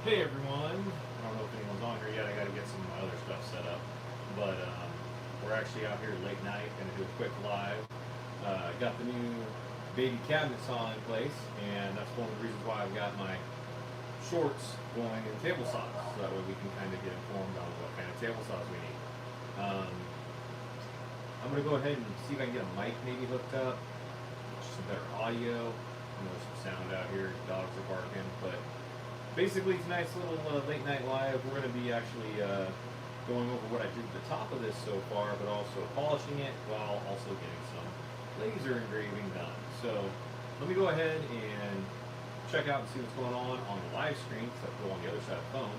Hey everyone! I don't know if anyone's on here yet. I got to get some of my other stuff set up, but we're actually out here late night. Going to do a quick live. I got the new baby cabinet saw in place, and that's one of the reasons why I've got my shorts going in table saws, so that way we can kind of get informed on what kind of table saws we need. Um, I'm going to go ahead and see if I can get a mic maybe hooked up, some better audio. I know there's some sound out here. Dogs are barking, but basically tonight's little late night live, we're going to be actually going over what I did at the top of this so far, but also polishing it while also getting some laser engraving done. So let me go ahead and check out and see what's going on the live screen, because I have to go on the other side of the phone.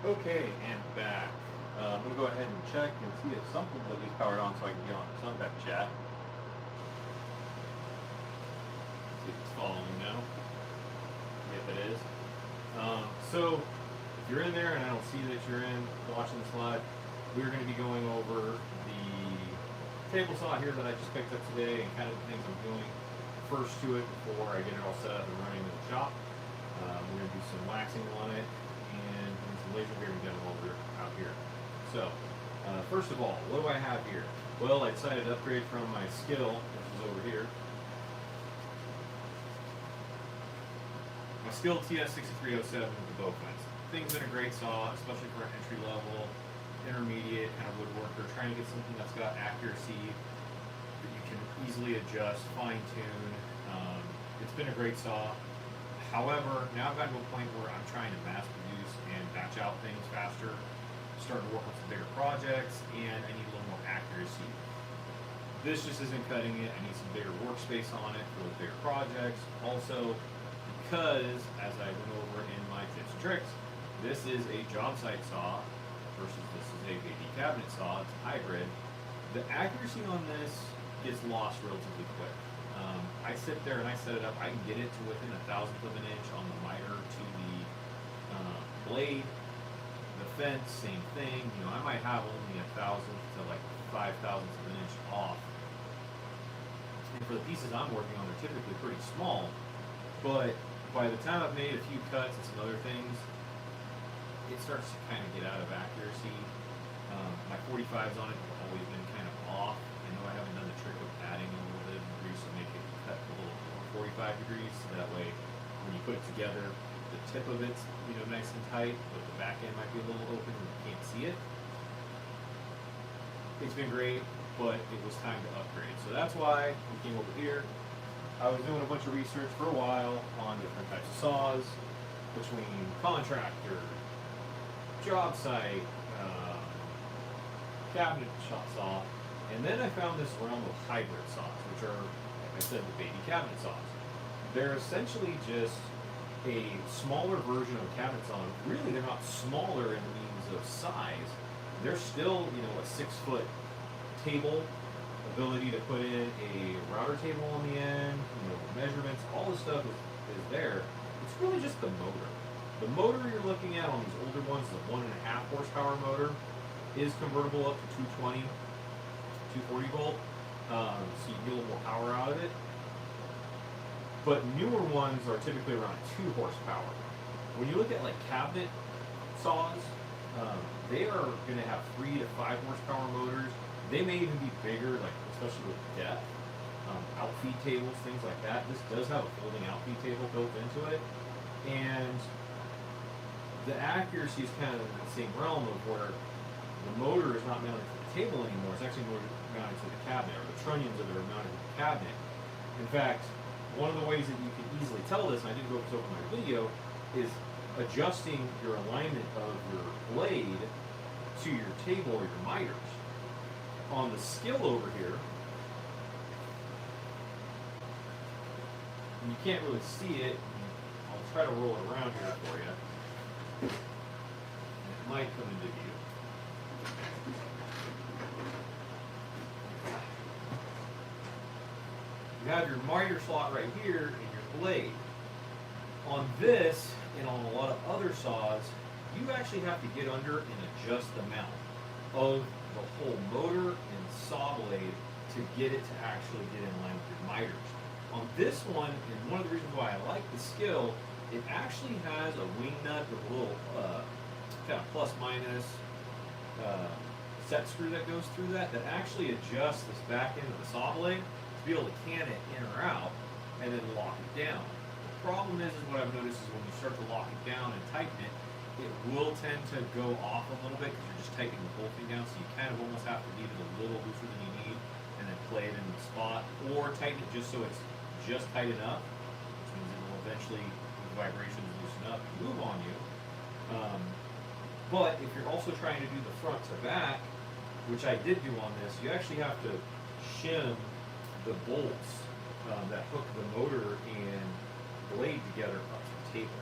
Okay, and back. I'm going to go ahead and check and see if something's at least powered on so I can get on some type of chat. See if it's following now. If it is. So, if you're in there and I don't see that you're in watching this live, we're going to be going over the table saw here that I just picked up today and kind of the things I'm doing first to it before I get it all set up and running in the shop. We're going to do some waxing on it and some laser engraving done over out here. So, first of all, what do I have here? Well, I decided to upgrade from my skill, which is over here. My skill TS6307 with the bow fence. Thing's been a great saw, especially for an entry level, intermediate kind of woodworker, trying to get something that's got accuracy that you can easily adjust, fine tune. It's been a great saw. However, now I've gotten to a point where I'm trying to mass produce and batch out things faster, starting to work on some bigger projects, and I need a little more accuracy. This just isn't cutting it. I need some bigger workspace on it for those bigger projects. Also, because, as I went over in my tips and tricks, this is a job site saw versus this is a baby cabinet saw. It's a hybrid. The accuracy on this gets lost relatively quick. I sit there and I set it up. I can get it to within 1/1000th of an inch on the miter to the blade. The fence, same thing. You know, I might have only 1,000th to like 5,000ths of an inch off. And for the pieces I'm working on, they're typically pretty small. But by the time I've made a few cuts and some other things, it starts to kind of get out of accuracy. My 45s on it have always been kind of off. I know I haven't done the trick of adding a little bit of grease to make it cut a little more 45 degrees, so that way when you put it together, the tip of it's, you know, nice and tight, but the back end might be a little open and you can't see it. It's been great, but it was time to upgrade. So that's why we came over here. I was doing a bunch of research for a while on different types of saws, between contractor, job site, cabinet shop saw, and then I found this realm of hybrid saws, which are, like I said, the baby cabinet saws. They're essentially just a smaller version of cabinet saw. Really, they're not smaller in the means of size. They're still, you know, a 6-foot table, ability to put in a router table on the end, you know, measurements, all this stuff is there. It's really just the motor. The motor you're looking at on these older ones, the 1.5 horsepower motor, is convertible up to 220, 240 volt, so you can get a little more power out of it. But newer ones are typically around 2 horsepower. When you look at like cabinet saws, they are going to have 3 to 5 horsepower motors. They may even be bigger, like especially with depth, outfeed tables, things like that. This does have a folding outfeed table built into it, and the accuracy is kind of in the same realm of where the motor is not mounted to the table anymore. It's actually mounted to the cabinet, or the trunnions of it are mounted to the cabinet. In fact, one of the ways that you can easily tell this, and I didn't go over my video, is adjusting your alignment of your blade to your table or your miters. On the skill over here, and you can't really see it, I'll try to roll it around here for you. It might come into view. You have your miter slot right here and your blade. On this, and on a lot of other saws, you actually have to get under and adjust the mount of the whole motor and saw blade to get it to actually get in line with your miters. On this one, and one of the reasons why I like the skill, it actually has a wing nut with a little kind of plus minus set screw that goes through that actually adjusts this back end of the saw blade to be able to can it in or out and then lock it down. The problem is what I've noticed is when you start to lock it down and tighten it, it will tend to go off a little bit because you're just tightening the whole thing down, so you kind of almost have to leave it a little looser than you need and then play it in the spot, or tighten it just so it's just tight enough, which means it will eventually, with vibrations, loosen up and move on you. But if you're also trying to do the front to back, which I did do on this, you actually have to shim the bolts that hook the motor and blade together up to the table.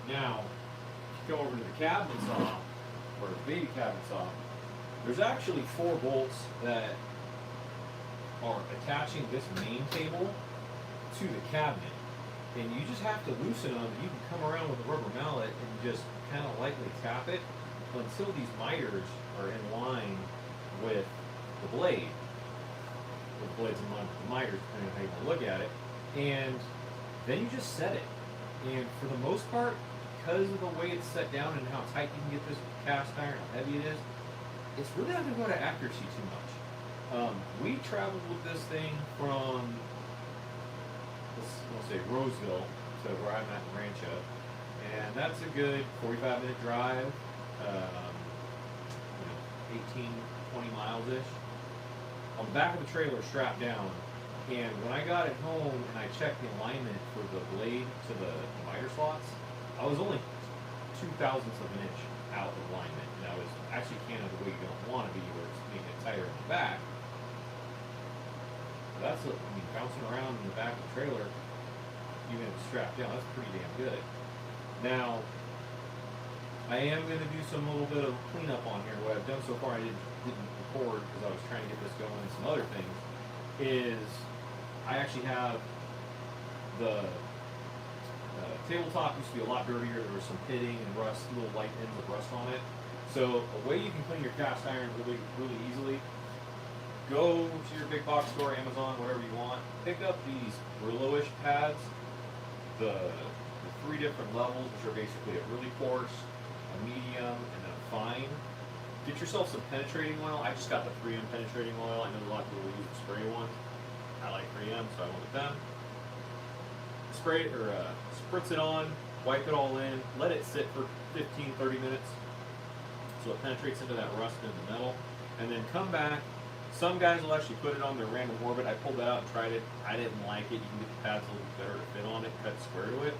Now, if you go over to the cabinet saw, or the baby cabinet saw, there's actually 4 bolts that are attaching this main table to the cabinet. And you just have to loosen them. You can come around with a rubber mallet and just kind of lightly tap it until these miters are in line with the blade. With the blades in line with the miters, depending on how you want to look at it. And then you just set it. And for the most part, because of the way it's set down and how tight you can get this cast iron, how heavy it is, it's really not going to go to accuracy too much. We traveled with this thing from, let's say, Roseville to where I'm at in Rancho, and that's a good 45-minute drive, 18, 20 miles-ish. On the back of the trailer, strapped down, and when I got it home and I checked the alignment for the blade to the miter slots, I was only 0.02 of an inch out of alignment, and I was actually kind of the way you don't want to be, where it's making it tighter in the back. But that's, bouncing around in the back of the trailer, even if it's strapped down, that's pretty damn good. Now, I am going to do some little bit of cleanup on here. What I've done so far, I didn't record because I was trying to get this going and some other things, is I actually have the tabletop used to be a lot dirtier. There was some pitting and rust, little light ends of rust on it. So a way you can clean your cast iron really easily, go to your big box store, Amazon, whatever you want, pick up these Brillo-ish pads, the 3 different levels, which are basically a really coarse, a medium, and then a fine. Get yourself some penetrating oil. I just got the 3M penetrating oil. I know a lot of people use the spray ones. I like 3M, so I went with them. spray it or spritz it on, wipe it all in, let it sit for 15-30 minutes so it penetrates into that rust in the metal, and then come back. Some guys will actually put it on their random orbit. I pulled that out and tried it. I didn't like it. You can get the pads a little better to fit on it, cut square to it.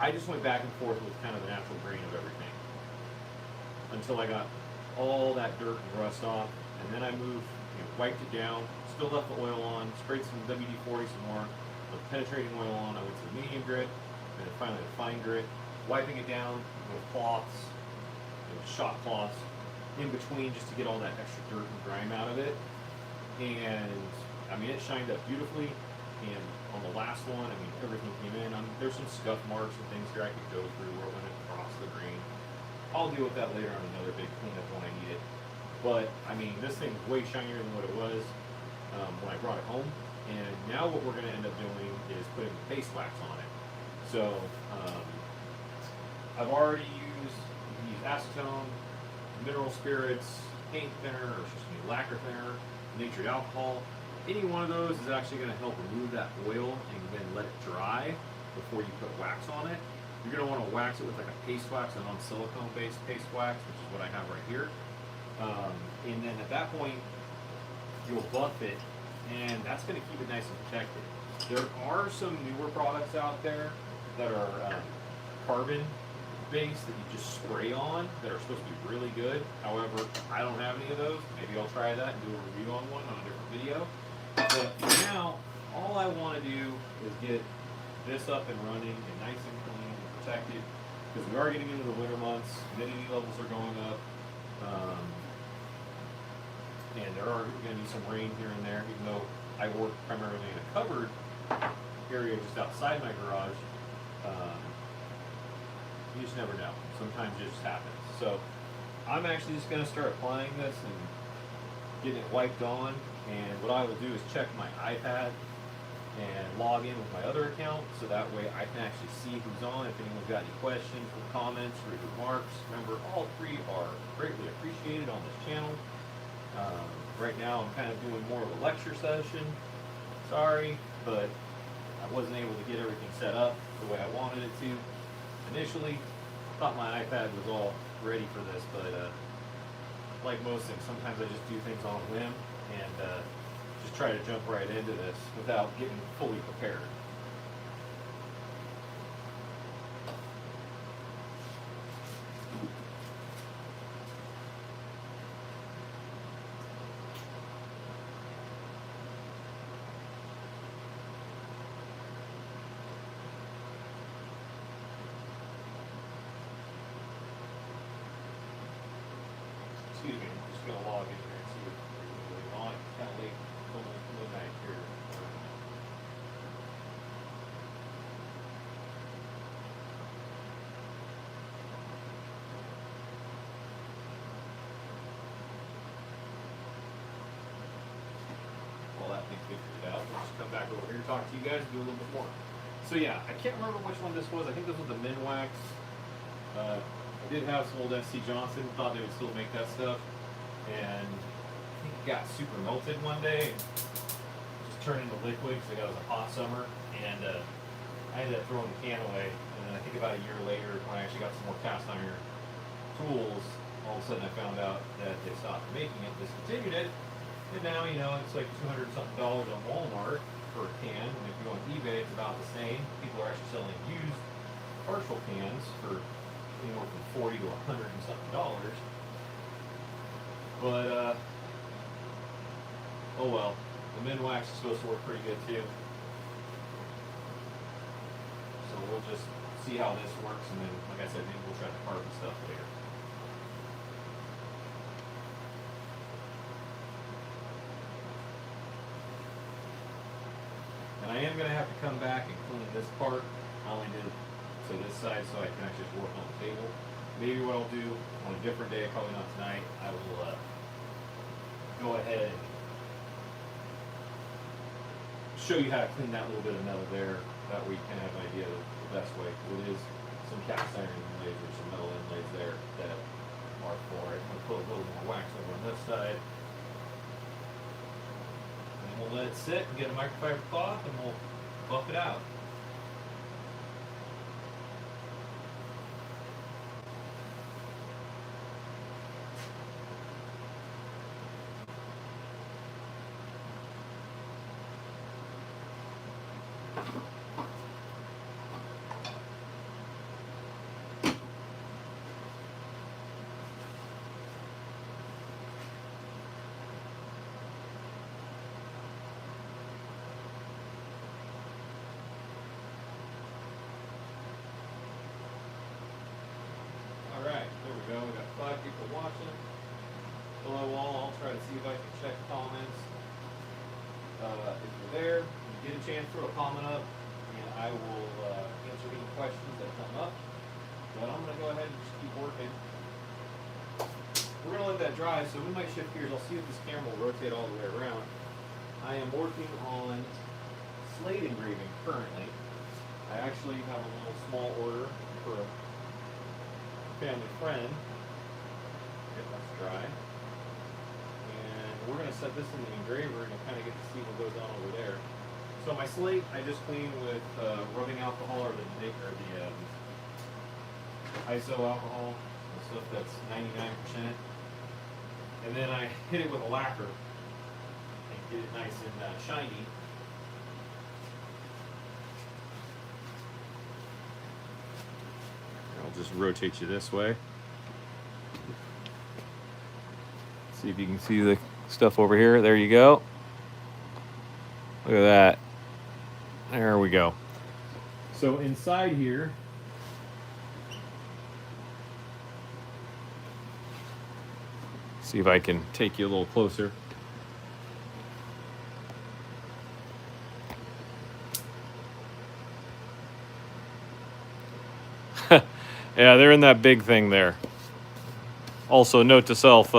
I just went back and forth with kind of the natural grain of everything until I got all that dirt and rust off, and then I moved, wiped it down, still left the oil on, sprayed some WD-40 some more, with penetrating oil on. I went to the medium grit, and then finally the fine grit, wiping it down with cloths, shot cloths, in between just to get all that extra dirt and grime out of it. And I mean, it shined up beautifully. And on the last one, I mean, everything came in. There's some scuff marks and things here I could go through where it went across the grain. I'll deal with that later on another big cleanup when I need it. But I mean, this thing's way shinier than what it was when I brought it home. And now what we're going to end up doing is putting paste wax on it. So I've already used acetone, mineral spirits, paint thinner, or excuse me, lacquer thinner, nitrate alcohol. Any one of those is actually going to help remove that oil and then let it dry before you put wax on it. You're going to want to wax it with like a paste wax, a non-silicone based paste wax, which is what I have right here. And then at that point, you'll buff it, and that's going to keep it nice and protected. There are some newer products out there that are carbon base that you just spray on that are supposed to be really good. However, I don't have any of those. Maybe I'll try that and do a review on one on a different video. But for now, all I want to do is get this up and running and nice and clean and protected, because we are getting into the winter months. Humidity levels are going up, and there are going to be some rain here and there. Even though I work primarily in a covered area just outside my garage, you just never know. Sometimes it just happens. So I'm actually just going to start applying this and getting it wiped on. And what I will do is check my iPad and log in with my other account, so that way I can actually see who's on. If anyone's got any questions or comments or remarks, remember all three are greatly appreciated on this channel. Right now I'm kind of doing more of a lecture session. Sorry, but I wasn't able to get everything set up the way I wanted it to. Initially, thought my iPad was all ready for this, but like most things, sometimes I just do things on a whim and just try to jump right into this without getting fully prepared. Excuse me, I'm just going to log in here and see what's going on. It's kind of late, almost midnight here. Well, that thing's figured out. We'll just come back over here and talk to you guys and do a little bit more. So yeah, I can't remember which one this was. I think this was the Minwax. I did have some old SC Johnson, thought they would still make that stuff, and I think it got super melted one day and just turned into liquid because it was a hot summer, and I ended up throwing the can away. And then I think about a year later, when I actually got some more cast iron tools, all of a sudden I found out that they stopped making it, discontinued it, and now, it's like $200 something on Walmart for a can, and if you go on eBay, it's about the same. People are actually selling used partial cans for anywhere from $40 to $100 and something dollars. But oh well, the Minwax is supposed to work pretty good too. So we'll just see how this works, and then, like I said, maybe we'll try the carbon stuff later. And I am going to have to come back and clean this part. I only did to this side so I can actually just work on the table. Maybe what I'll do on a different day, probably not tonight, I will go ahead and show you how to clean that little bit of metal there. That way you can have an idea of the best way. It is some cast iron inlays or some metal inlays there that are for it. I'm going to put a little more wax over on this side. And we'll let it sit and get a microfiber cloth, and we'll buff it out. Alright, there we go. We got 5 people watching. Below all, I'll try to see if I can check comments. If you're there, you get a chance, throw a comment up, and I will answer any questions that come up. But I'm going to go ahead and just keep working. We're going to let that dry, so we might shift gears. I'll see if this camera will rotate all the way around. I am working on slate engraving currently. I actually have a little small order for a family friend. Get that's dry. And we're going to set this in the engraver and kind of get to see what goes on over there. So my slate, I just clean with rubbing alcohol or the ISO alcohol, the stuff that's 99%. And then I hit it with a lacquer and get it nice and shiny. I'll just rotate you this way. See if you can see the stuff over here. There you go. Look at that. There we go. So inside here, see if I can take you a little closer. Yeah, they're in that big thing there. Also, note to self,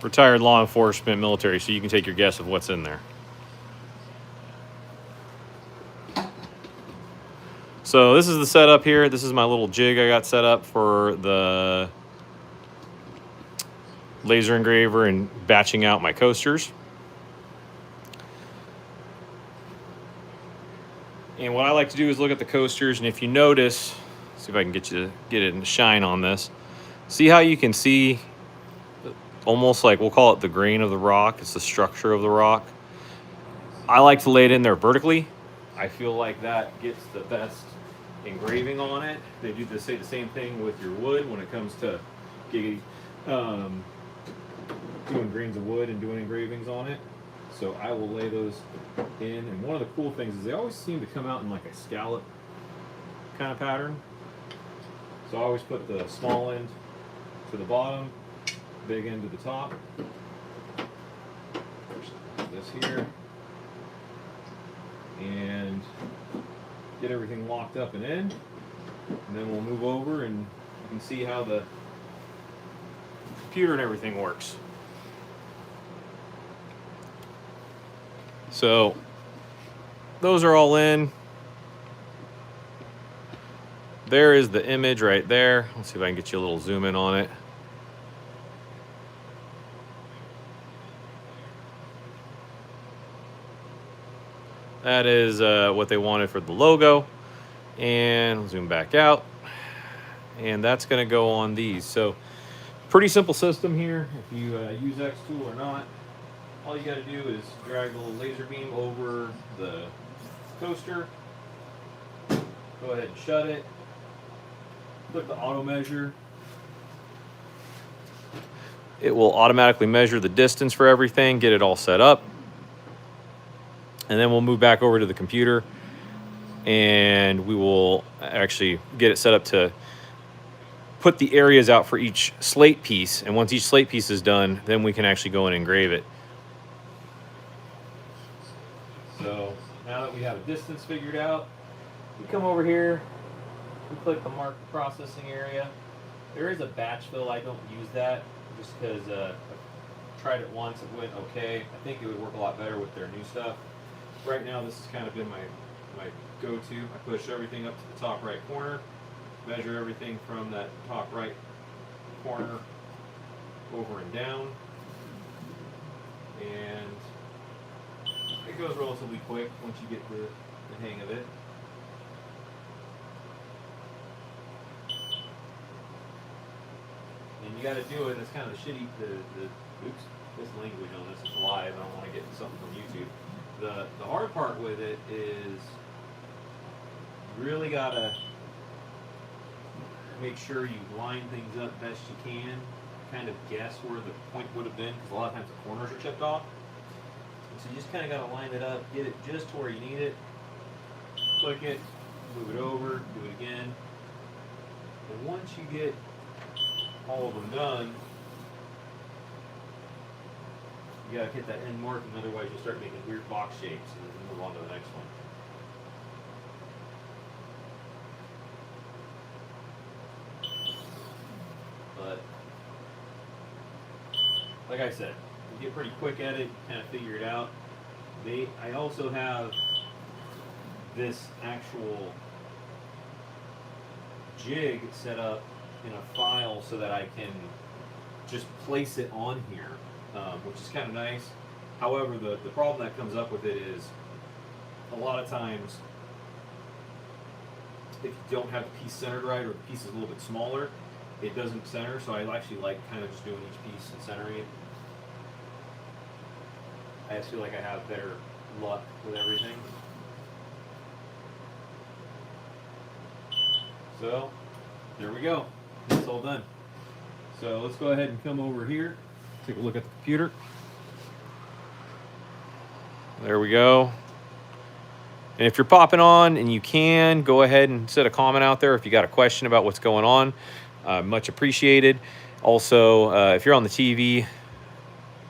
retired law enforcement, military, so you can take your guess of what's in there. So this is the setup here. This is my little jig I got set up for the laser engraver and batching out my coasters. And what I like to do is look at the coasters, and if you notice, see if I can get you to get it in shine on this. See how you can see almost like, we'll call it the grain of the rock. It's the structure of the rock. I like to lay it in there vertically. I feel like that gets the best engraving on it. They do say the same thing with your wood when it comes to doing grains of wood and doing engravings on it. So I will lay those in, and one of the cool things is they always seem to come out in like a scallop kind of pattern. So I always put the small end to the bottom, big end to the top. This here, and get everything locked up and in, and then we'll move over and you can see how the computer and everything works. So those are all in. There is the image right there. Let's see if I can get you a little zoom in on it. That is what they wanted for the logo. And I'll zoom back out. And that's going to go on these. So pretty simple system here. If you use Xtool or not, all you got to do is drag the little laser beam over the coaster. Go ahead and shut it. Click the auto measure. It will automatically measure the distance for everything, get it all set up. And then we'll move back over to the computer and we will actually get it set up to put the areas out for each slate piece. And once each slate piece is done, then we can actually go and engrave it. So now that we have a distance figured out, we come over here, we click the mark processing area. There is a batch fill. I don't use that just because I tried it once, it went okay. I think it would work a lot better with their new stuff. Right now, this has kind of been my go-to. I push everything up to the top right corner, measure everything from that top right corner over and down, and it goes relatively quick once you get the hang of it. And you got to do it. It's kind of shitty. Oops, this language on this is live. I don't want to get something from YouTube. The hard part with it is you really gotta make sure you line things up best you can, kind of guess where the point would have been, because a lot of times the corners are chipped off. And so you just kind of got to line it up, get it just to where you need it, click it, move it over, do it again. And once you get all of them done, you got to hit that end marking, otherwise you'll start making weird box shapes and then move on to the next one. But like I said, you get pretty quick at it, kind of figure it out. I also have this actual jig set up in a file so that I can just place it on here, which is kind of nice. However, the problem that comes up with it is a lot of times if you don't have the piece centered right, or the piece is a little bit smaller, it doesn't center. So I actually like kind of just doing each piece and centering it. I just feel like I have better luck with everything. So there we go. It's all done. So let's go ahead and come over here, take a look at the computer. There we go. And if you're popping on and you can, go ahead and set a comment out there if you got a question about what's going on. Much appreciated. Also, if you're on the TV,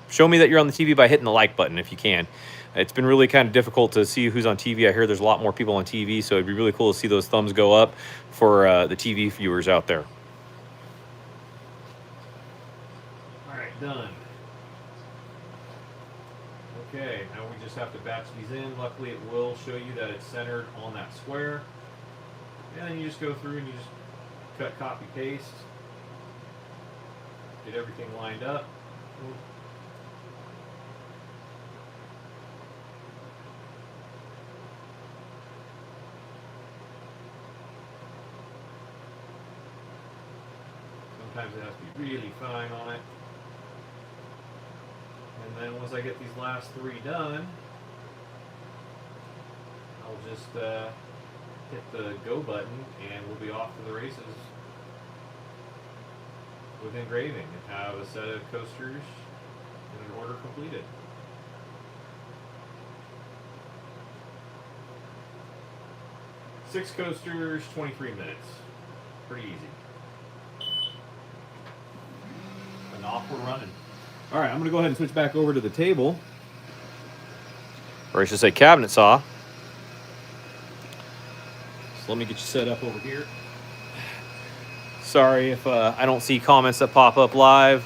show me that you're on the TV by hitting the like button if you can. It's been really kind of difficult to see who's on TV. I hear there's a lot more people on TV, so it'd be really cool to see those thumbs go up for the TV viewers out there. All right, done. Okay, now we just have to batch these in. Luckily, it will show you that it's centered on that square. And then you just go through and you just cut, copy, paste. Get everything lined up. Sometimes it has to be really fine on it. And then once I get these last three done, I'll just hit the go button and we'll be off to the races with engraving and have a set of coasters in an order completed. Six coasters, 23 minutes. Pretty easy. And off we're running. All right, I'm gonna go ahead and switch back over to the table. Or I should say cabinet saw. So let me get you set up over here. Sorry if I don't see comments that pop up live.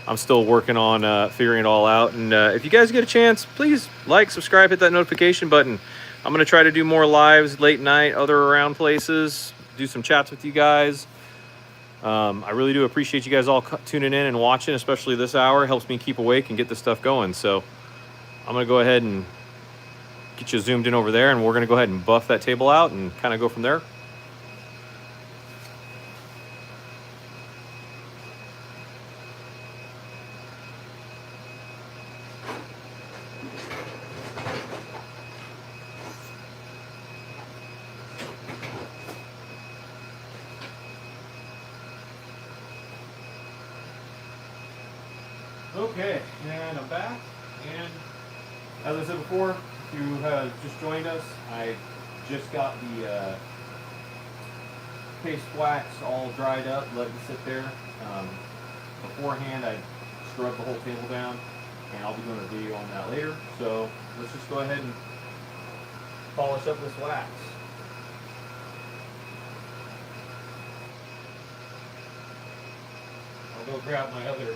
I'm still working on figuring it all out. And if you guys get a chance, please like, subscribe, hit that notification button. I'm gonna try to do more lives late night, other around places, do some chats with you guys. I really do appreciate you guys all tuning in and watching, especially this hour. It helps me keep awake and get this stuff going. So I'm going to go ahead and get you zoomed in over there, and we're going to go ahead and buff that table out and kind of go from there. Okay, and I'm back, and as I said before, if you have just joined us, I just got the paste wax all dried up, let it sit there. Beforehand, I scrubbed the whole table down, and I'll be doing a video on that later. So let's just go ahead and polish up this wax. I'll go grab my other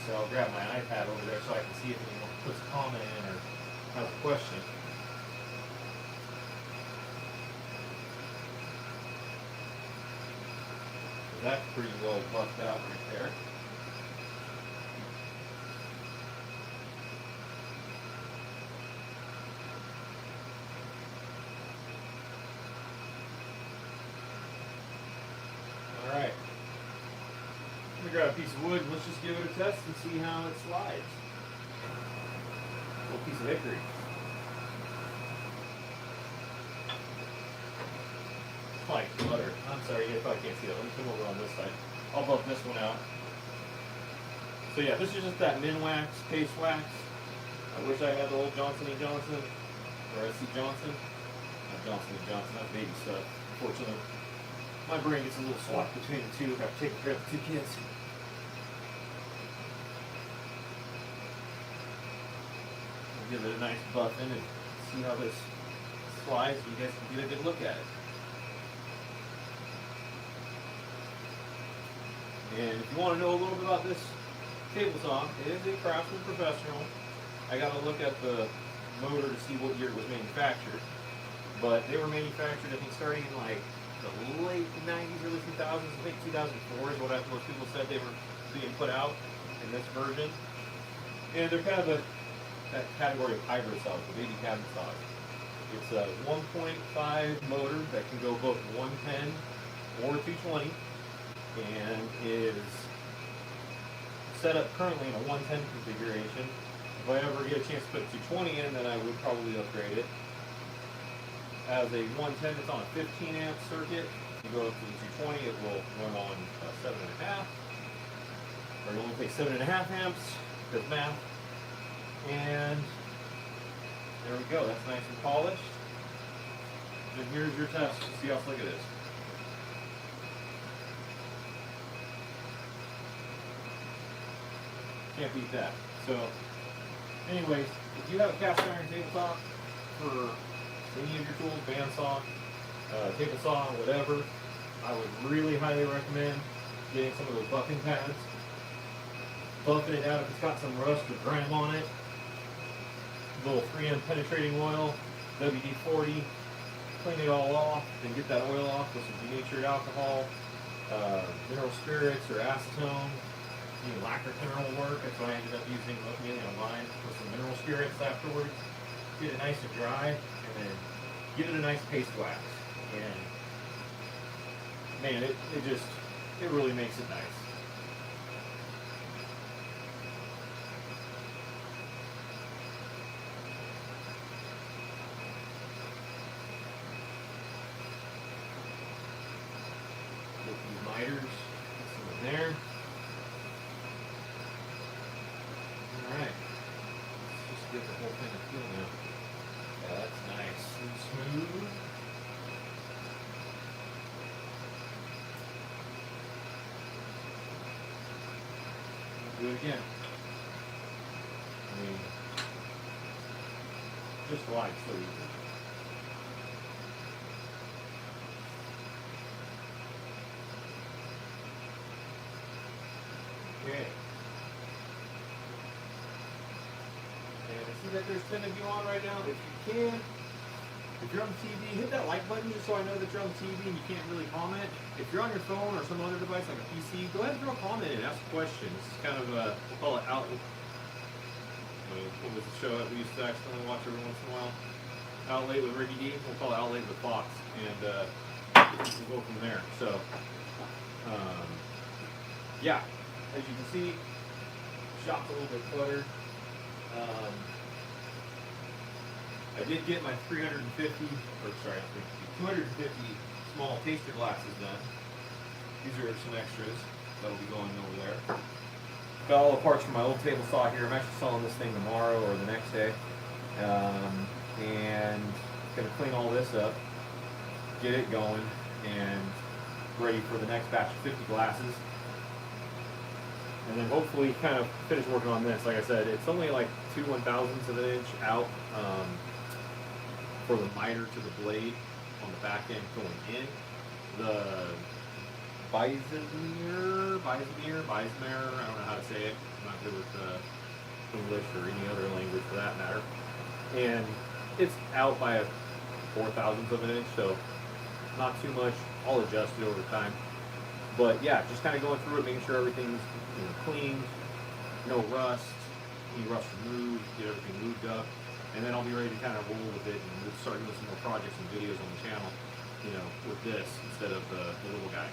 so I'll grab my iPad over there so I can see if anyone puts a comment in or has a question. So that's pretty well buffed out right there. Alright. me grab a piece of wood and let's just give it a test and see how it slides. A little piece of hickory. Like butter. I'm sorry, you probably can't see that. Let me come over on this side. I'll buff this one out. So yeah, this is just that min wax, paste wax. I wish I had the old Johnson & Johnson, or SC Johnson. Not Johnson & Johnson, that's baby stuff. Unfortunately, my brain gets a little swapped between the two. I've taken care of the two kids. We'll give it a nice buff in and see how this slides. You guys can get a good look at it. And if you want to know a little bit about this table saw, it is a Craftsman Professional. I got to look at the motor to see what year it was manufactured. But they were manufactured, I think, starting in like the late 90s, early 2000s. I think 2004 is what most people said they were being put out in this version. And they're kind of that category of hybrid saws, the baby cabinet saws. It's a 1.5 motor that can go both 110 or 220, and is set up currently in a 110 configuration. If I ever get a chance to put 220 in, then I would probably upgrade it. As a 110, it's on a 15 amp circuit. You go up to the 220, it will run on 7.5, or it only takes 7.5 amps, because math. And there we go, that's nice and polished. And here's your test to see how slick it is. Can't beat that. So, anyways, if you have a cast iron tabletop for any of your tools, bandsaw, table saw, whatever, I would really highly recommend getting some of those buffing pads. Buffing it out if it's got some rust or grime on it. A little 3M penetrating oil, WD-40, clean it all off, then get that oil off with some denatured alcohol, mineral spirits or acetone. Lacquer mineral work. That's what I ended up using mainly online with some mineral spirits afterwards. Get it nice and dry, and then give it a nice paste wax. And man, it really makes it nice. With these miters, put some in there. Alright, let's just get the whole thing to feel now. Yeah, that's nice and smooth. Do it again. I mean, just like so easy. Okay. That there's 10 of you on right now. If you can, if you're on the TV, hit that like button just so I know that you're on the TV and you can't really comment. If you're on your phone or some other device like a PC, go ahead and throw a comment and ask a question. This is kind of a, we'll call it outlet. What was the show that we used to accidentally watch every once in a while? Outlate with Ricky D. We'll call it Outlate with Fox, and we'll go from there. So, yeah, as you can see, shop's a little bit cluttered. I did get my 250 small taster glasses done. These are some extras that'll be going over there. Got all the parts from my old table saw here. I'm actually selling this thing tomorrow or the next day. And gonna clean all this up, get it going, and ready for the next batch of 50 glasses. And then hopefully kind of finish working on this. Like I said, it's only like 2 1/1000ths of an inch out for the miter to the blade on the back end going in. The Bizemir, I don't know how to say it. I'm not good with English or any other language for that matter. And it's out by a 4/1000th of an inch, so not too much. I'll adjust it over time. But yeah, just kind of going through it, making sure everything's cleaned, no rust, any rust removed, get everything lubed up, and then I'll be ready to kind of roll with it and we'll start doing some more projects and videos on the channel, with this instead of the little guy.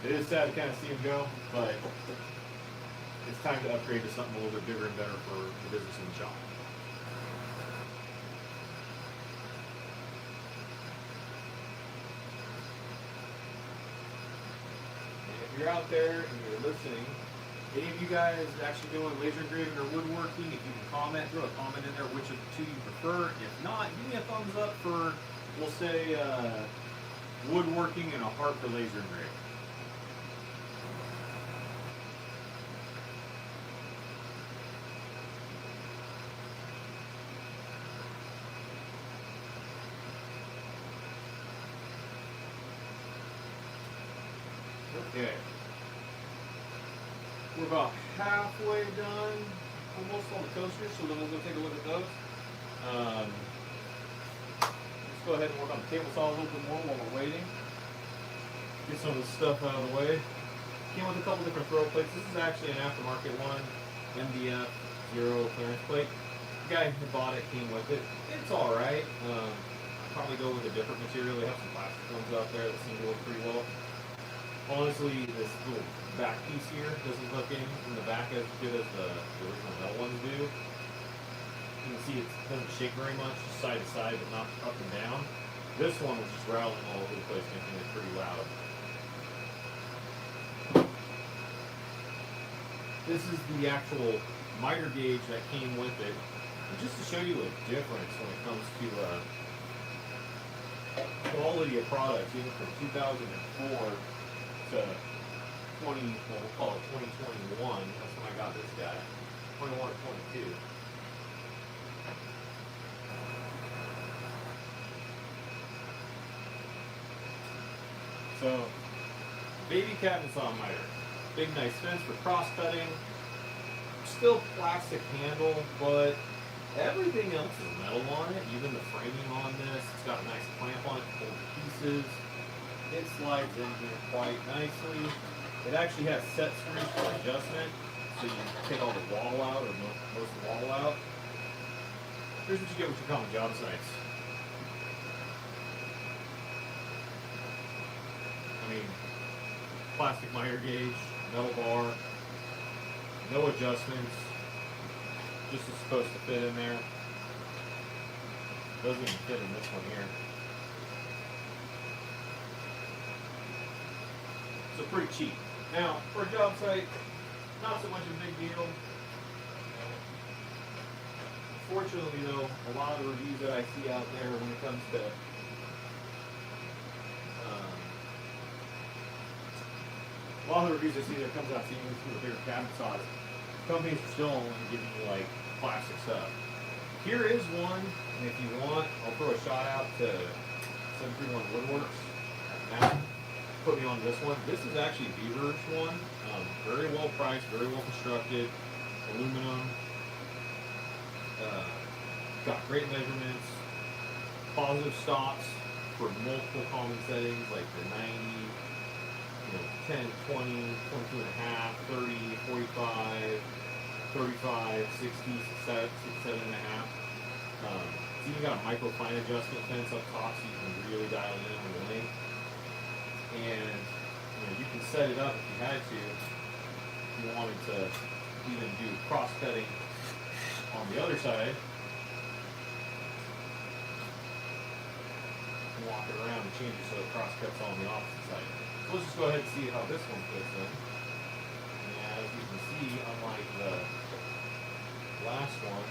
It is sad to kind of see him go, but it's time to upgrade to something a little bit bigger and better for the business and the shop. And if you're out there and you're listening, any of you guys actually doing laser engraving or woodworking, if you can comment, throw a comment in there which of the two you prefer. If not, give me a thumbs up for, we'll say, woodworking and a heart for laser engraving. Okay. We're about halfway done, almost on the toasters, so then we'll go take a look at those. Let's go ahead and work on the table saw a little bit more while we're waiting. Get some of this stuff out of the way. Came with a couple different throw plates. This is actually an aftermarket one, MDF 0 clearance plate. The guy who bought it came with it. It's alright. I'll probably go with a different material. They have some plastic ones out there that seem to work pretty well. Honestly, this little back piece here doesn't hook in the back as good as the original metal ones do. You can see it doesn't shake very much, just side to side, but not up and down. This one was just rattling all over the place, making it pretty loud. This is the actual miter gauge that came with it. And just to show you a difference when it comes to quality of product, even from 2004 to 20, well, we'll call it 2021. That's when I got this guy. 21 or 22. So, baby cabinet saw miter. Big nice fence for cross cutting. Still plastic handle, but everything else is metal on it. Even the framing on this. It's got a nice clamp on it to hold the pieces. It slides in here quite nicely. It actually has set screws for adjustment, so you take all the wall out, or most of the wall out. Here's what you get with your common job sites. I mean, plastic miter gauge, metal bar, no adjustments, just is supposed to fit in there. Doesn't even fit in this one here. So pretty cheap. Now, for a job site, not so much a big deal. Fortunately though, a lot of the reviews that I see out there when it comes to a lot of the reviews I see that comes out seeing these with bigger cabinet saws, companies are still only giving you like plastic stuff. Here is one, and if you want, I'll throw a shot out to 731 WoodWorks. Matt put me on this one. This is actually Beaver's one. Very well priced, very well constructed, aluminum. Got great measurements, positive stops for multiple common settings like the 90, 10, 20, 22 and a half, 30, 45, 35, 60, 7 and a half. It's even got a micro fine adjustment fence up top so you can really dial in on the length. And you can set it up if you had to. If you wanted to even do cross cutting on the other side. Walk it around and change it so the cross cuts on the opposite side. So let's just go ahead and see how this one fits in. And as you can see, unlike the last one,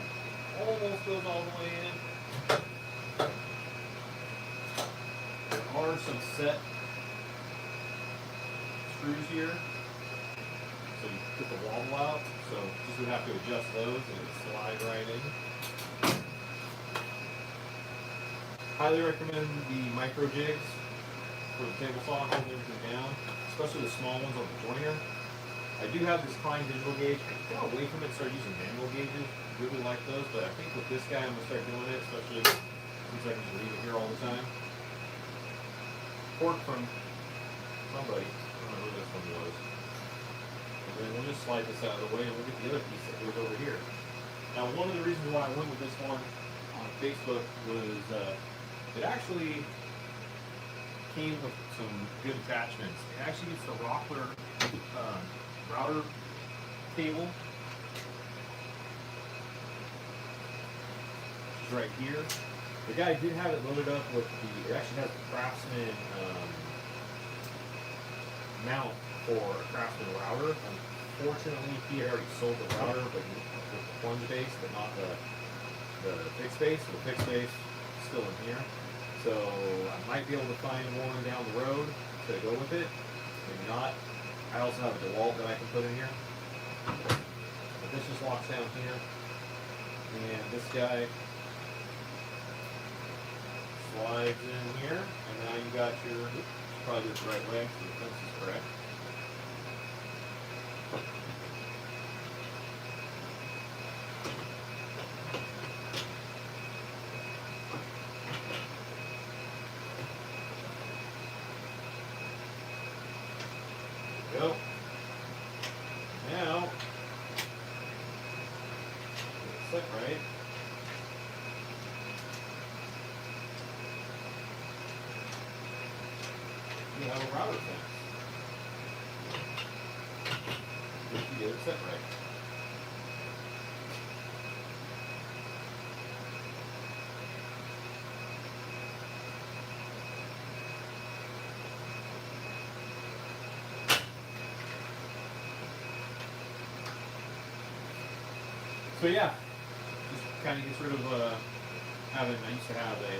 almost goes all the way in. There are some set screws here, so you put the wobble out. So just would have to adjust those and it would slide right in. Highly recommend the micro jigs for the table saw, holding everything down, especially the small ones on the joiner. I do have this Klein digital gauge. I got away from it and started using manual gauges. Really like those, but I think with this guy I'm going to start doing it, especially since I can just leave it here all the time. Fork from somebody. I don't know who this one was. And then we'll just slide this out of the way and we'll get the other piece that goes over here. Now, one of the reasons why I went with this one on Facebook was it actually came with some good attachments. It actually gets the Rockler router cable, which is right here. The guy did have it loaded up with it actually has the Craftsman mount for a Craftsman router. Unfortunately, he had already sold the router, but with the plunge base, but not the fixed base. So the fixed base is still in here. So I might be able to find one down the road to go with it. Maybe not. I also have a DeWalt that I can put in here. But this just locks down here. And this guy slides in here. And now you got your, probably do it the right way so the fence is correct. Go. Now, it's set right. You have a router fence. If you get it set right. So yeah, just kind of gets rid of having. I used to have a,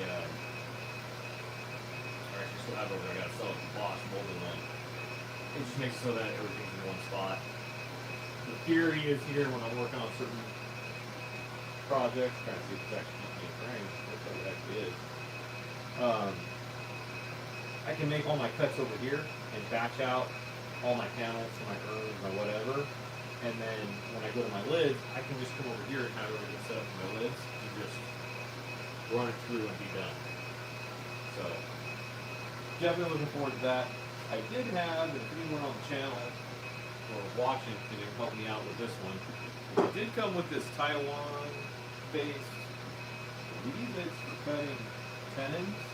or actually still have over. I got to sell it to Bosch molded one. It just makes it so that everything's in one spot. The theory is here when I'm working on certain projects. Trying to see if it's actually keeping it framed. Looks like it actually is. I can make all my cuts over here and batch out all my panels for my urns, my whatever. And then when I go to my lids, I can just come over here and have everything set up for my lids and just run it through and be done. So, definitely looking forward to that. I did have, if anyone on the channel or watching can help me out with this one, it did come with this Taiwan based, I believe it's for cutting tenons.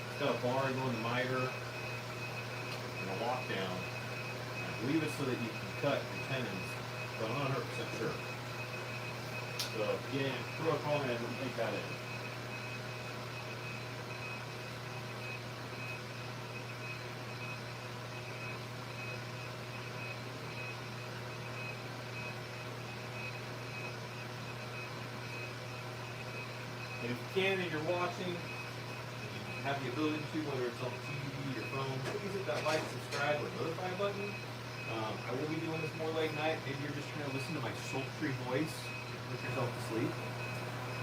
It's got a bar going to miter and a lockdown. I believe it's so that you can cut your tenons, but I'm not 100% sure. So again, throw a comment and take that in. And if you can and you're watching, and you have the ability to, whether it's on the TV, your phone, please hit that like, subscribe, or notify button. I will be doing this more late night. Maybe you're just trying to listen to my sultry voice to put yourself to sleep.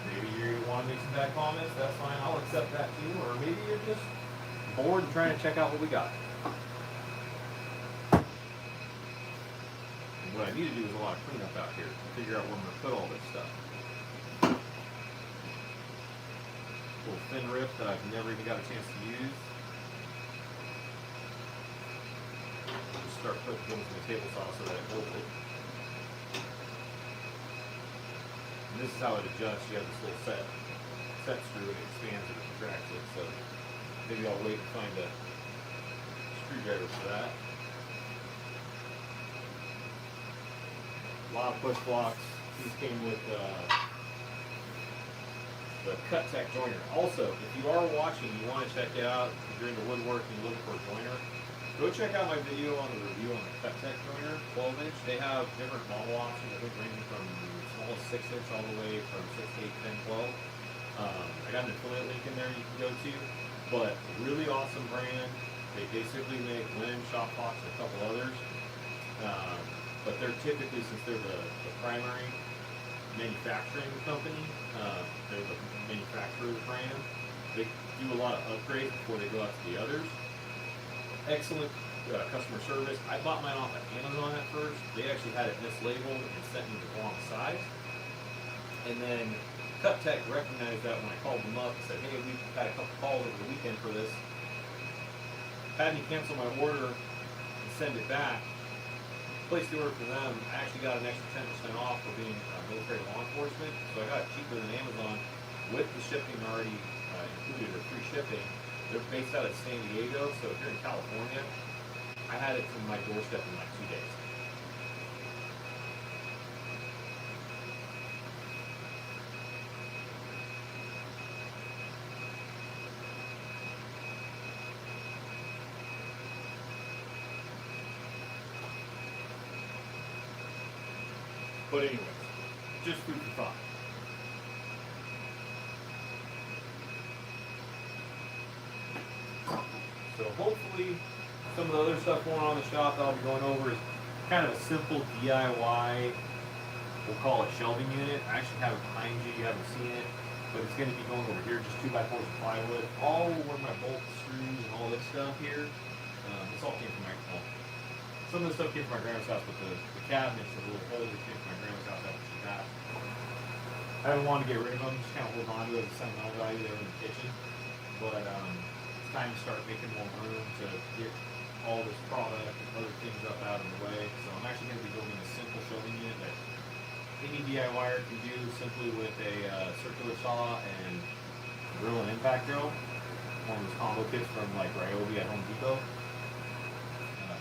Maybe you want to make some bad comments. That's fine. I'll accept that too. Or maybe you're just bored and trying to check out what we got. And what I need to do is a lot of cleanup out here. Figure out where I'm going to put all this stuff. Little thin rip that I've never even got a chance to use. Start putting things in the table saw so that it holds it. And this is how it adjusts. You have this little set screw and it expands it and contracts it. So maybe I'll wait and find a screwdriver for that. A lot of push blocks. These came with the Cut Tech joiner. Also, if you are watching, you want to check it out. If you're into woodworking, you're looking for a joiner, go check out my video on the review on the Cut Tech joiner, 12-inch. They have different model options, I think ranging from small 6-inch all the way from 6, 8, 10, 12. I got an affiliate link in there you can go to, but really awesome brand. They basically make linen, shop pots, and a couple others. But they're typically, since they're the primary manufacturing company, they're the manufacturer of the brand, they do a lot of upgrades before they go out to the others. Excellent customer service. I bought mine off of Amazon at first. They actually had it mislabeled and sent me the wrong size. And then Cut Tech recognized that when I called them up and said, hey, we've had a couple calls over the weekend for this. Had me cancel my order and send it back. Placed the order for them. I actually got an extra 10% off for being military law enforcement. So I got it cheaper than Amazon with the shipping already included, or free shipping. They're based out of San Diego, so if you're in California, I had it to my doorstep in like 2 days. But anyways, just food for thought. So hopefully some of the other stuff going on in the shop that I'll be going over is kind of a simple DIY, we'll call it shelving unit. I actually have it behind you, you haven't seen it, but it's going to be going over here, just 2x4s of plywood. All where my bolt screws and all this stuff here, this all came from my home. Some of the stuff came from my grandma's house, but the cabinets, the little holders came from my grandma's house after she died. I haven't wanted to get rid of them, just kind of hold on to it as a sentimental value there in the kitchen. But it's time to start making more room to get all this product and other things up out of the way. So I'm actually going to be building a simple shelving unit that any DIYer can do simply with a circular saw and drill and impact drill. One of those combo kits from like Ryobi at Home Depot.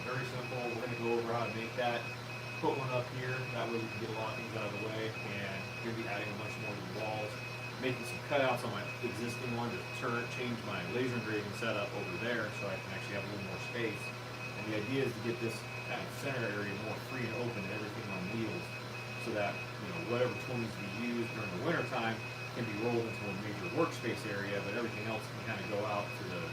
Very simple. We're going to go over how to make that. Put one up here. That way we can get a lot of things out of the way. And we're going to be adding a bunch more to the walls. Making some cutouts on my existing one to change my laser engraving setup over there so I can actually have a little more space. And the idea is to get this kind of center area more free and open and everything on wheels so that, you know, whatever tool needs to be used during the winter time can be rolled into a major workspace area, but everything else can kind of go out to the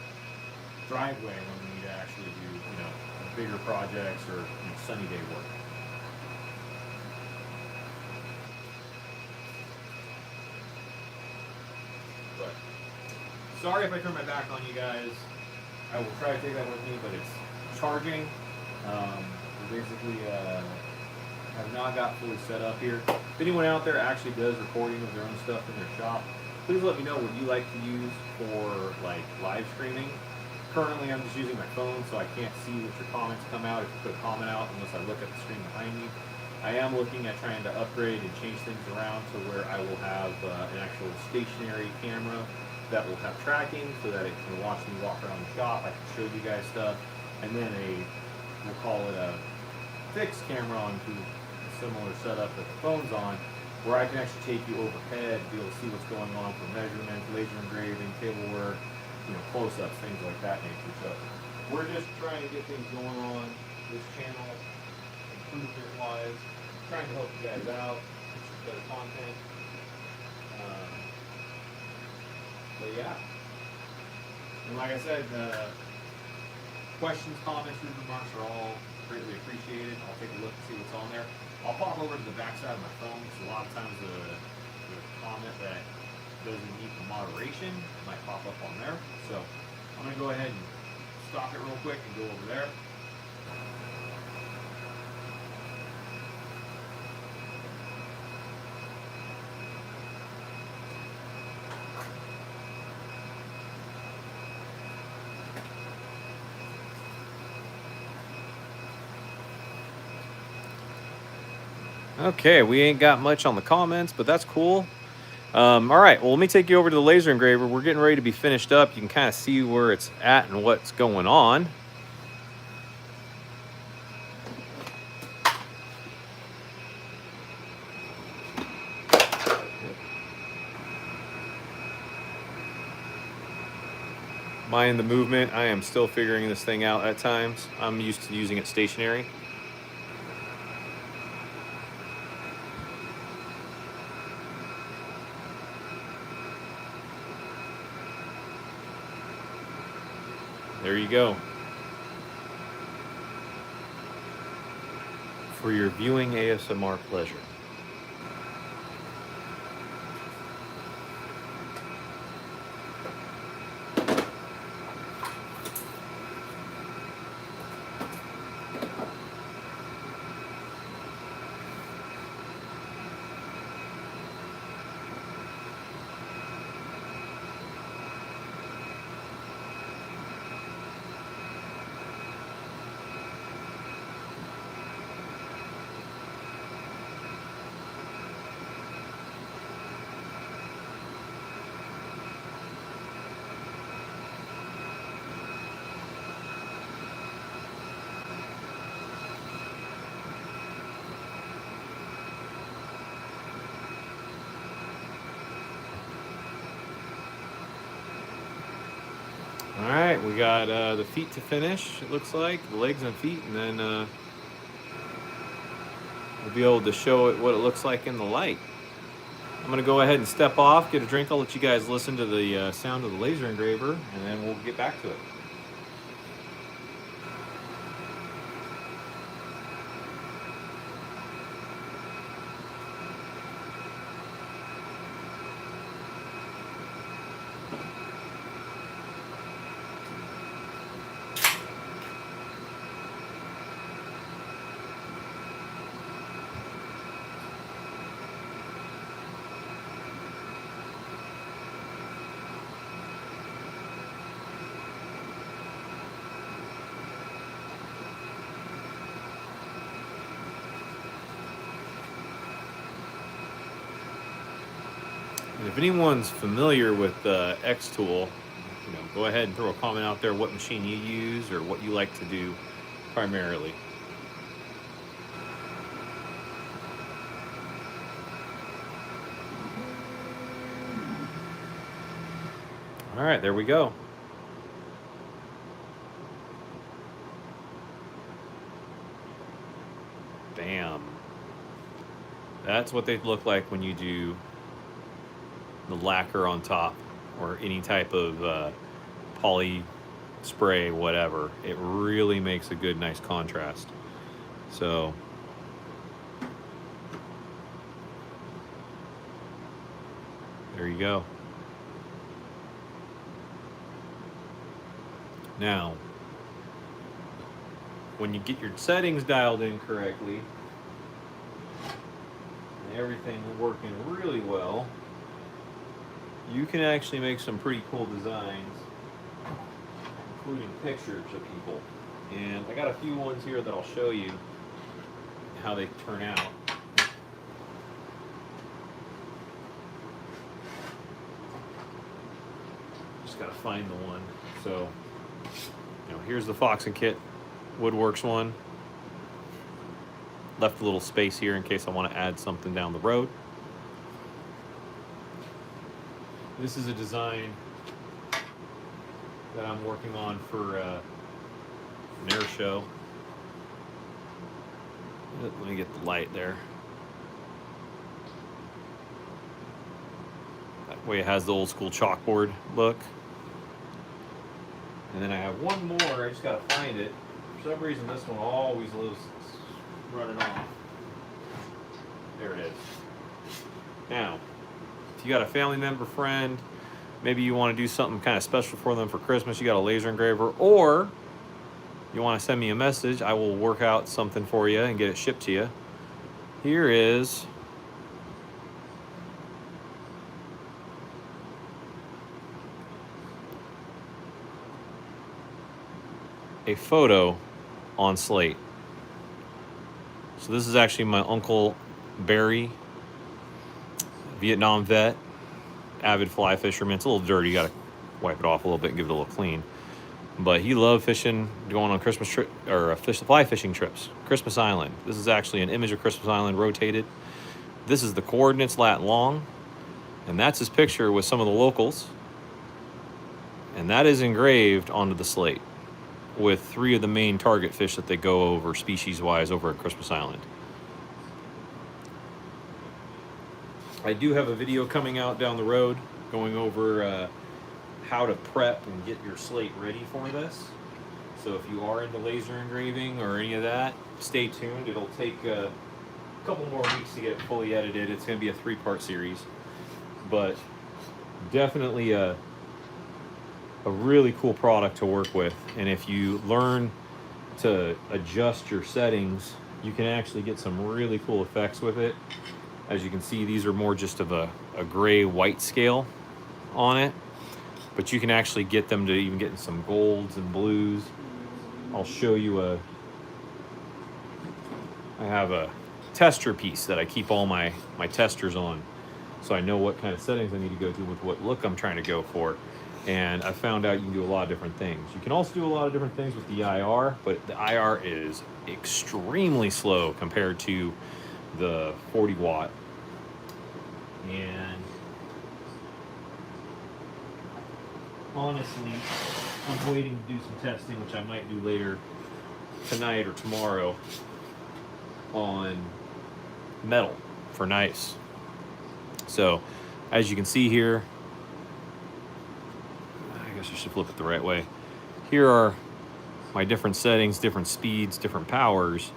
driveway when we need to actually do, you know, bigger projects or, you know, sunny day work. But sorry if I turn my back on you guys. I will try to take that with me, but it's charging. We basically have not got fully set up here. If anyone out there actually does recording of their own stuff in their shop, please let me know what you like to use for like live streaming. Currently, I'm just using my phone, so I can't see what your comments come out if you put a comment out unless I look at the screen behind me. I am looking at trying to upgrade and change things around to where I will have an actual stationary camera that will have tracking so that it can watch me walk around the shop. I can show you guys stuff. And then we'll call it a fixed camera onto a similar setup that the phone's on, where I can actually take you overhead, be able to see what's going on for measurements, laser engraving, table work, you know, close-ups, things like that nature. So we're just trying to get things going on this channel, improvement-wise, trying to help you guys out, get some better content. But yeah, and like I said, questions, comments, remarks are all greatly appreciated. I'll take a look and see what's on there. I'll pop over to the back side of my phone, because a lot of times the comment that doesn't need the moderation might pop up on there. So I'm going to go ahead and stop it real quick and go over there. Okay, we ain't got much on the comments, but that's cool. All right, well, let me take you over to the laser engraver. We're getting ready to be finished up. You can kind of see where it's at and what's going on. Mind the movement. I am still figuring this thing out at times. I'm used to using it stationary. There you go. For your viewing ASMR pleasure. got the feet to finish, it looks like, the legs and feet, and then we'll be able to show it what it looks like in the light. I'm going to go ahead and step off, get a drink. I'll let you guys listen to the sound of the laser engraver, and then we'll get back to it. And if anyone's familiar with X Tool, go ahead and throw a comment out there what machine you use or what you like to do primarily. All right, there we go. Bam. That's what they look like when you do the lacquer on top or any type of poly spray, whatever. It really makes a good, nice contrast. So there you go. Now, when you get your settings dialed in correctly and everything working really well, you can actually make some pretty cool designs, including pictures of people. And I got a few ones here that I'll show you how they turn out. Just gotta find the one. So, here's the Fox and Kit WoodWorks one. Left a little space here in case I want to add something down the road. This is a design that I'm working on for an air show. Let me get the light there. That way it has the old school chalkboard look. And then I have one more, I just gotta find it. For some reason this one always lives running off. There it is. Now, if you got a family member, friend, maybe you want to do something kind of special for them for Christmas, you got a laser engraver, or you want to send me a message, I will work out something for you and get it shipped to you. Here is a photo on slate. So this is actually my Uncle Barry, Vietnam vet, avid fly fisherman. It's a little dirty, you gotta wipe it off a little bit and give it a little clean. But he loved fishing, going on Christmas trip or fly fishing trips. Christmas Island. This is actually an image of Christmas Island rotated. This is the coordinates lat long, and that's his picture with some of the locals. And that is engraved onto the slate with 3 of the main target fish that they go over species-wise over at Christmas Island. I do have a video coming out down the road going over how to prep and get your slate ready for this. So if you are into laser engraving or any of that, stay tuned. It'll take a couple more weeks to get it fully edited. It's going to be a 3-part series, but definitely a really cool product to work with. And if you learn to adjust your settings, you can actually get some really cool effects with it. As you can see, these are more just of a gray-white scale on it, but you can actually get them to even get some golds and blues. I'll show you I have a tester piece that I keep all my testers on, so I know what kind of settings I need to go to with what look I'm trying to go for. And I found out you can do a lot of different things. You can also do a lot of different things with the IR, but the IR is extremely slow compared to the 40 watt. And honestly, I'm waiting to do some testing, which I might do later tonight or tomorrow on metal for knives. So, as you can see here, I guess I should flip it the right way. Here are my different settings, different speeds, different powers,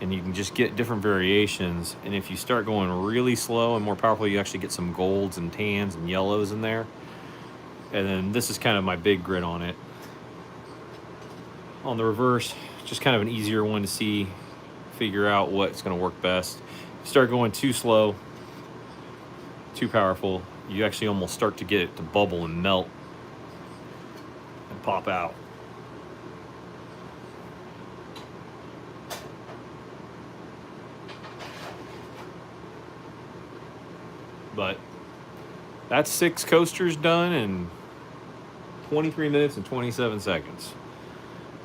and you can just get different variations. And if you start going really slow and more powerful, you actually get some golds and tans and yellows in there. And then this is kind of my big grid on it. On the reverse, just kind of an easier one to see, figure out what's going to work best. If you start going too slow, too powerful, you actually almost start to get it to bubble and melt and pop out. But that's 6 coasters done in 23 minutes and 27 seconds.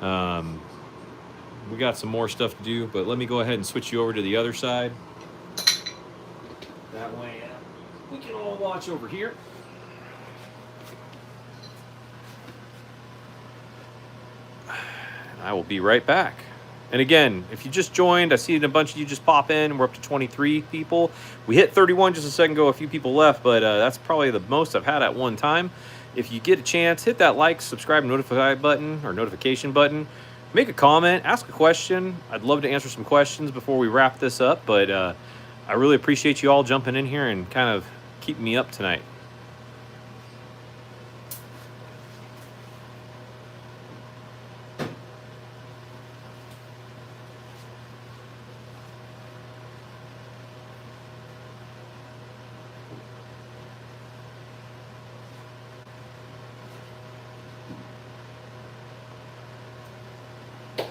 We got some more stuff to do, but let me go ahead and switch you over to the other side. That way we can all watch over here. I will be right back. And again, if you just joined, I see a bunch of you just pop in. We're up to 23 people. We hit 31 just a second ago, a few people left, but that's probably the most I've had at one time. If you get a chance, hit that like, subscribe, notify button or notification button. Make a comment, ask a question. I'd love to answer some questions before we wrap this up, but I really appreciate you all jumping in here and kind of keeping me up tonight.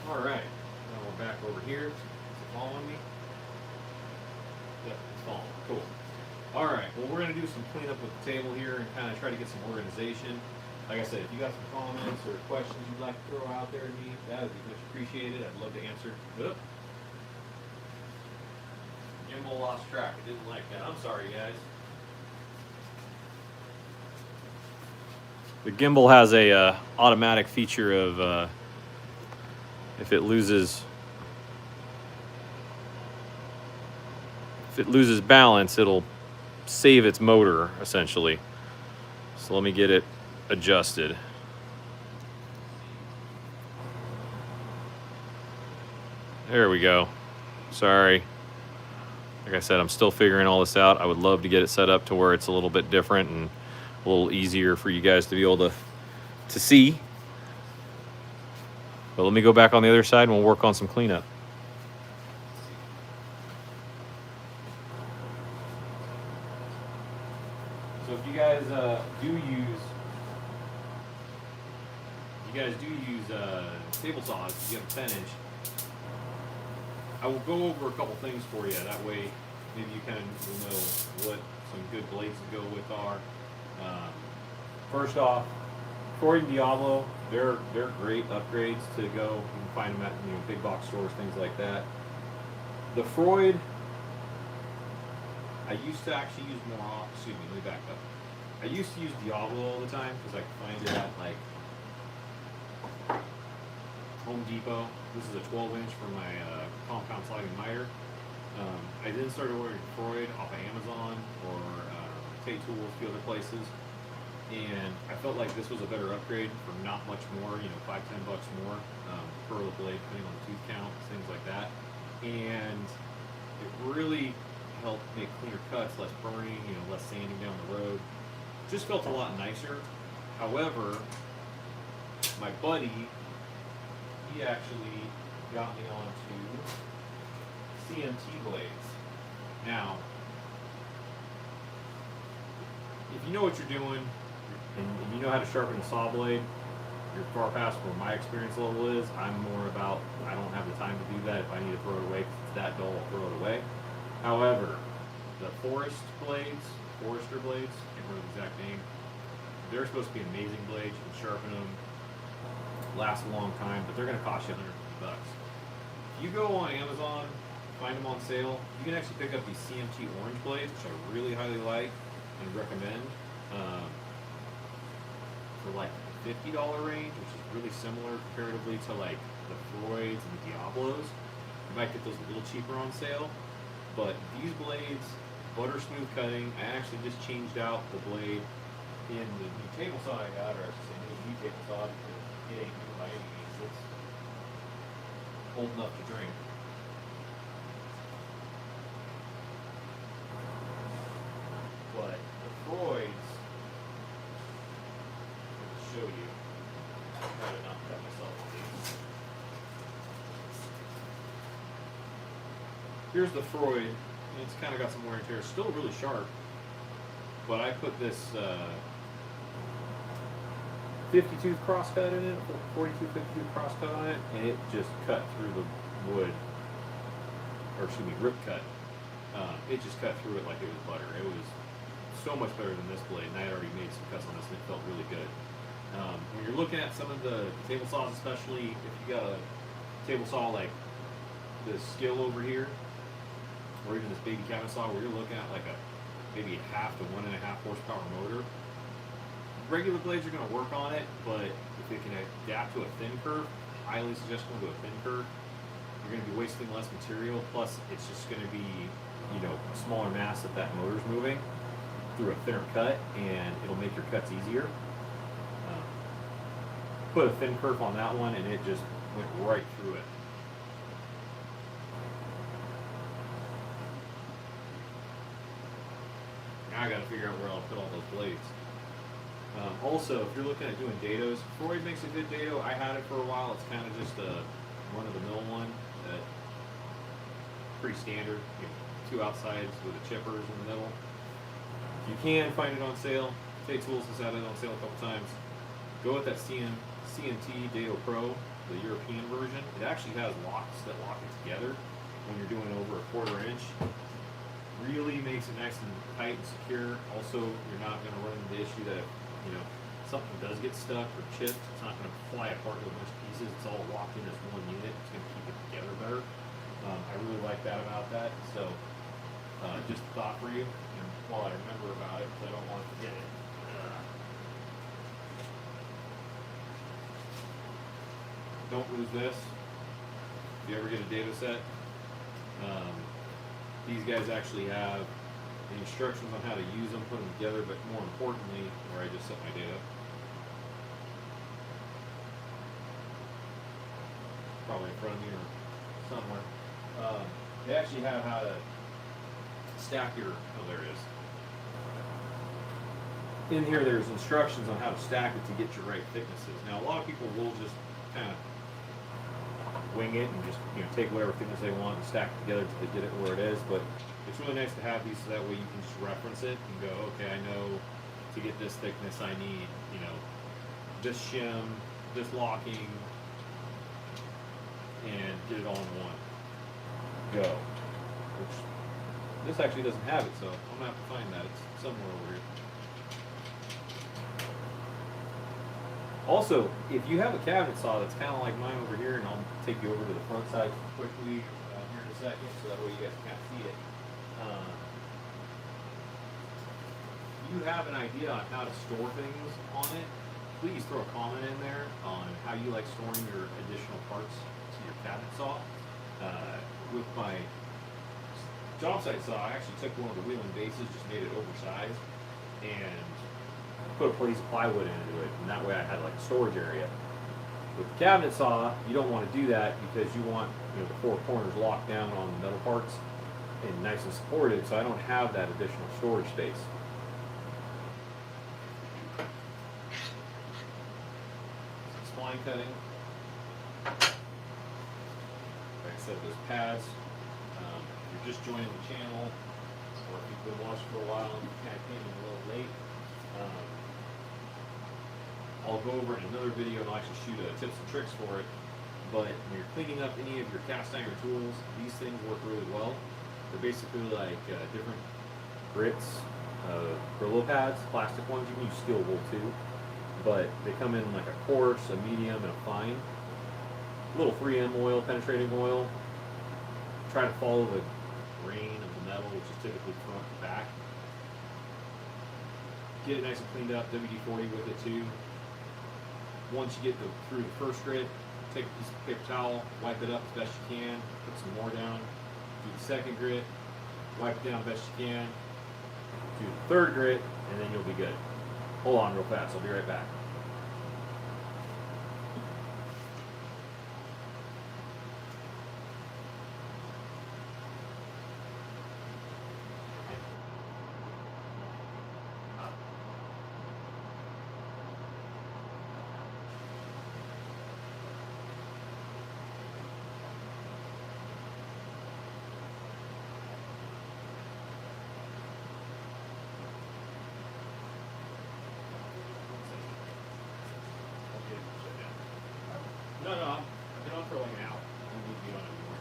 All right, now we're back over here. Is it following me? Yep, it's following. Cool. All right, well, we're going to do some cleanup with the table here and kind of try to get some organization. Like I said, if you got some comments or questions you'd like to throw out there to me, that would be much appreciated. I'd love to answer. Oop. Gimbal lost track. I didn't like that. I'm sorry, guys. The gimbal has a automatic feature of if it loses balance, it'll save its motor essentially. So let me get it adjusted. There we go. Sorry. Like I said, I'm still figuring all this out. I would love to get it set up to where it's a little bit different and a little easier for you guys to be able to see. But let me go back on the other side and we'll work on some cleanup. So if you guys do use table saws, if you have a 10-inch, I will go over a couple things for you. That way, maybe you kind of will know what some good blades to go with are. First off, Freud and Diablo, they're great upgrades to go. You can find them at big box stores, things like that. The Freud, I used to actually use more. Excuse me, let me back up. I used to use Diablo all the time because I could find it at like Home Depot. This is a 12-inch for my compound sliding miter. I then started ordering Freud off of Amazon or Tate Tools, a few other places. And I felt like this was a better upgrade for not much more, $5-10 more per the blade, depending on the tooth count, things like that. And it really helped make cleaner cuts, less burning, less sanding down the road. Just felt a lot nicer. However, my buddy, he actually got me onto CMT blades. Now, if you know what you're doing, and you know how to sharpen a saw blade, you're far past where my experience level is. I'm more about, I don't have the time to do that. If I need to throw it away, because it's that dull, I'll throw it away. However, the Forester blades, can't remember the exact name, they're supposed to be amazing blades. You can sharpen them, last a long time, but they're going to cost you $150. If you go on Amazon, find them on sale, you can actually pick up these CMT orange blades, which I really highly like and recommend. For like $50 range, which is really similar comparatively to like the Freuds and the Diablos. You might get those a little cheaper on sale, but these blades, butter smooth cutting. I actually just changed out the blade in the new table saw I got, or I should say new table saw, because it ain't new by any means. It's old enough to drink. But the Freuds, I'll show you. I'll try to not cut myself on these. Here's the Freud. It's kind of got some wear and tear. It's still really sharp, but I put this 50-tooth crosscut in it, 42 50-tooth crosscut on it, and it just cut through the wood, or excuse me, rip cut. It just cut through it like it was butter. It was so much better than this blade, and I had already made some cuts on this, and it felt really good. When you're looking at some of the table saws, especially if you got a table saw like this skill over here, or even this baby cabinet saw where you're looking at like maybe a half to 1.5 horsepower motor, regular blades are going to work on it, but if it can adapt to a thin curve, highly suggest going to a thin curve. You're going to be wasting less material, plus it's just going to be, you know, a smaller mass that motor's moving through a thinner cut, and it'll make your cuts easier. Put a thin curve on that one, and it just went right through it. Now I got to figure out where I'll put all those blades. Also, if you're looking at doing dados, Freud makes a good dado. I had it for a while. It's kind of just a run-of-the-mill one. Pretty standard. You know, 2 outsides with the chippers in the middle. You can find it on sale. Tay Tools has had it on sale a couple times. Go with that CNT Dado Pro, the European version. It actually has locks that lock it together when you're doing over a 1/4 inch. Really makes it nice and tight and secure. Also, you're not going to run into the issue that if, you know, something does get stuck or chipped, it's not going to fly apart into a bunch of pieces. It's all locked in as one unit. It's going to keep it together better. I really like that about that. So, just a thought for you. And while I remember about it, because I don't want to forget it. Don't lose this. If you ever get a data set, these guys actually have the instructions on how to use them, put them together, but more importantly, where I just set my data, probably in front of me or somewhere, they actually have how to stack your, oh there it is. In here there's instructions on how to stack it to get your right thicknesses. Now a lot of people will just kind of wing it and just, you know, take whatever thickness they want and stack it together until they get it where it is, but it's really nice to have these so that way you can just reference it and go, okay, I know to get this thickness I need, you know, this shim, this locking, and get it all in one go. Which this actually doesn't have it, so I'm gonna have to find that. It's somewhere over here. Also, if you have a cabinet saw that's kind of like mine over here, and I'll take you over to the front side quickly here in a second, so that way you guys can kind of see it. You have an idea on how to store things on it, please throw a comment in there on how you like storing your additional parts to your cabinet saw. With my job site saw, I actually took one of the wheeling bases, just made it oversized, and put a piece of plywood into it, and that way I had like a storage area. With the cabinet saw, you don't want to do that because you want, you know, the 4 corners locked down on the metal parts and nice and supported, so I don't have that additional storage space. Some spline cutting. Like I said, those pads. If you're just joining the channel, or if you've been watching for a while and you kind of came in a little late, I'll go over in another video and I'll actually shoot tips and tricks for it. But when you're cleaning up any of your cast iron tools, these things work really well. They're basically like different grits, Brillo pads, plastic ones. You can use steel wool too, but they come in like a coarse, a medium, and a fine. A little 3M oil, penetrating oil. Try to follow the grain of the metal, which is typically front to back. Get it nice and cleaned up, WD-40 with it too. Once you get through the first grit, take a piece of paper towel, wipe it up as best you can, put some more down. Do the second grit, wipe it down as best you can. Do the third grit, and then you'll be good. Hold on real fast, I'll be right back. No, I've been on for like an hour. I don't need to be on anymore.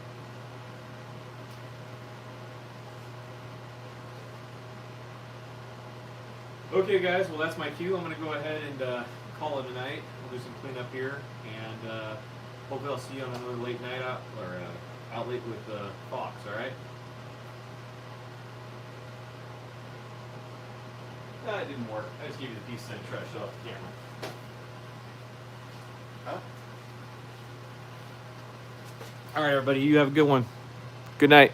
Okay, guys. Well, that's my cue. I'm gonna go ahead and call it a night. We'll do some cleanup here, and hopefully I'll see you on another late night out or out late with Fox. All right. It didn't work. I just gave you the piece and then trashed it off the camera. Huh? All right, everybody. You have a good one. Good night.